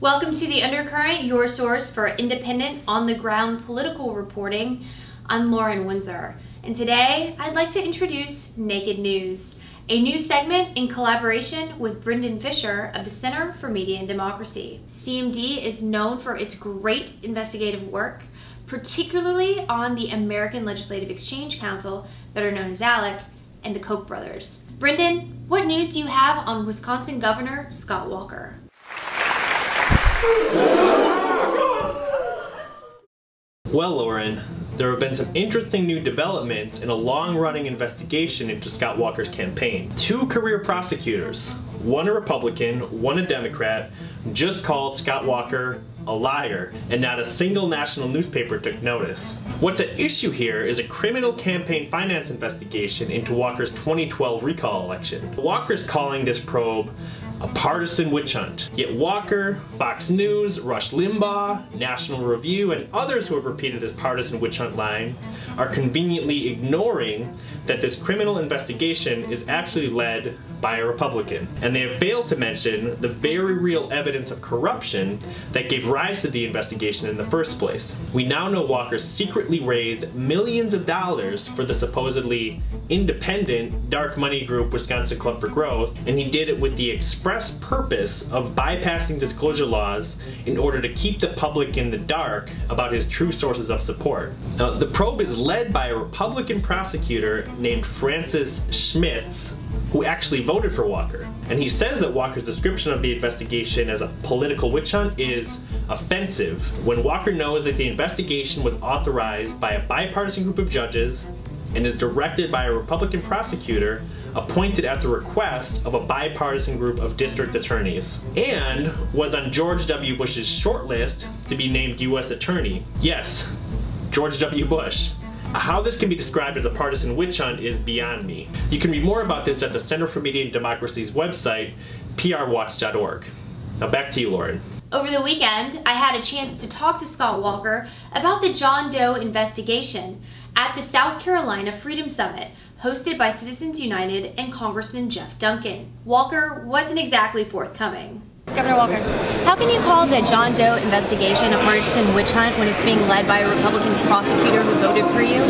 Welcome to the Undercurrent, your source for independent, on-the-ground political reporting. I'm Lauren Windsor, and today I'd like to introduce Naked News, a new segment in collaboration with Brendan Fischer of the Center for Media and Democracy. CMD is known for its great investigative work, particularly on the American Legislative Exchange Council, better known as ALEC, and the Koch brothers. Brendan, what news do you have on Wisconsin Governor Scott Walker? Well, Lauren, there have been some interesting new developments in a long-running investigation into Scott Walker's campaign. Two career prosecutors, one a Republican, one a Democrat, just called Scott Walker a liar, and not a single national newspaper took notice. What's at issue here is a criminal campaign finance investigation into Walker's 2012 recall election. Walker's calling this probe a partisan witch hunt. Yet Walker, Fox News, Rush Limbaugh, National Review, and others who have repeated this partisan witch hunt line are conveniently ignoring that this criminal investigation is actually led by a Republican. And they have failed to mention the very real evidence of corruption that gave rise to the investigation in the first place. We now know Walker secretly raised millions of dollars for the supposedly independent dark money group Wisconsin Club for Growth, and he did it with the express purpose of bypassing disclosure laws in order to keep the public in the dark about his true sources of support. Now, the probe is led by a Republican prosecutor named Francis Schmitz, who actually voted for Walker. And he says that Walker's description of the investigation as a political witch hunt is offensive, when Walker knows that the investigation was authorized by a bipartisan group of judges and is directed by a Republican prosecutor appointed at the request of a bipartisan group of district attorneys, and was on George W. Bush's short list to be named U.S. Attorney. Yes, George W. Bush. How this can be described as a partisan witch hunt is beyond me. You can read more about this at the Center for Media and Democracy's website, prwatch.org. Now back to you, Lauren. Over the weekend, I had a chance to talk to Scott Walker about the John Doe investigation at the South Carolina Freedom Summit, hosted by Citizens United and Congressman Jeff Duncan. Walker wasn't exactly forthcoming. Governor Walker, how can you call the John Doe investigation a partisan witch hunt when it's being led by a Republican prosecutor who voted for you?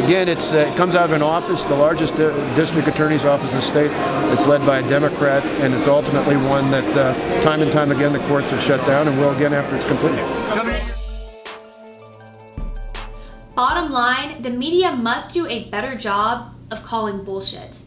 Again, it comes out of an office, the largest district attorney's office in the state. It's led by a Democrat, and it's ultimately one that time and time again the courts have shut down and will again after it's completed. Bottom line, the media must do a better job of calling bullshit.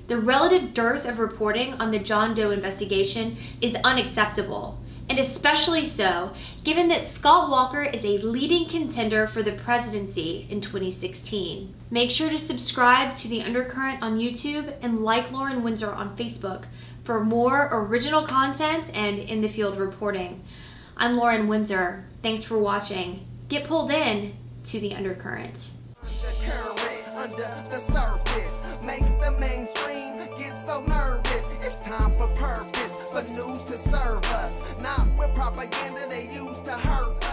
The relative dearth of reporting on the John Doe investigation is unacceptable, and especially so given that Scott Walker is a leading contender for the presidency in 2016. Make sure to subscribe to the Undercurrent on YouTube and like Lauren Windsor on Facebook for more original content and in-the-field reporting. I'm Lauren Windsor. Thanks for watching. Get pulled in to the Undercurrent. Under the surface makes the mainstream get so nervous. It's time for purpose, for news to serve us, not with propaganda they use to hurt us.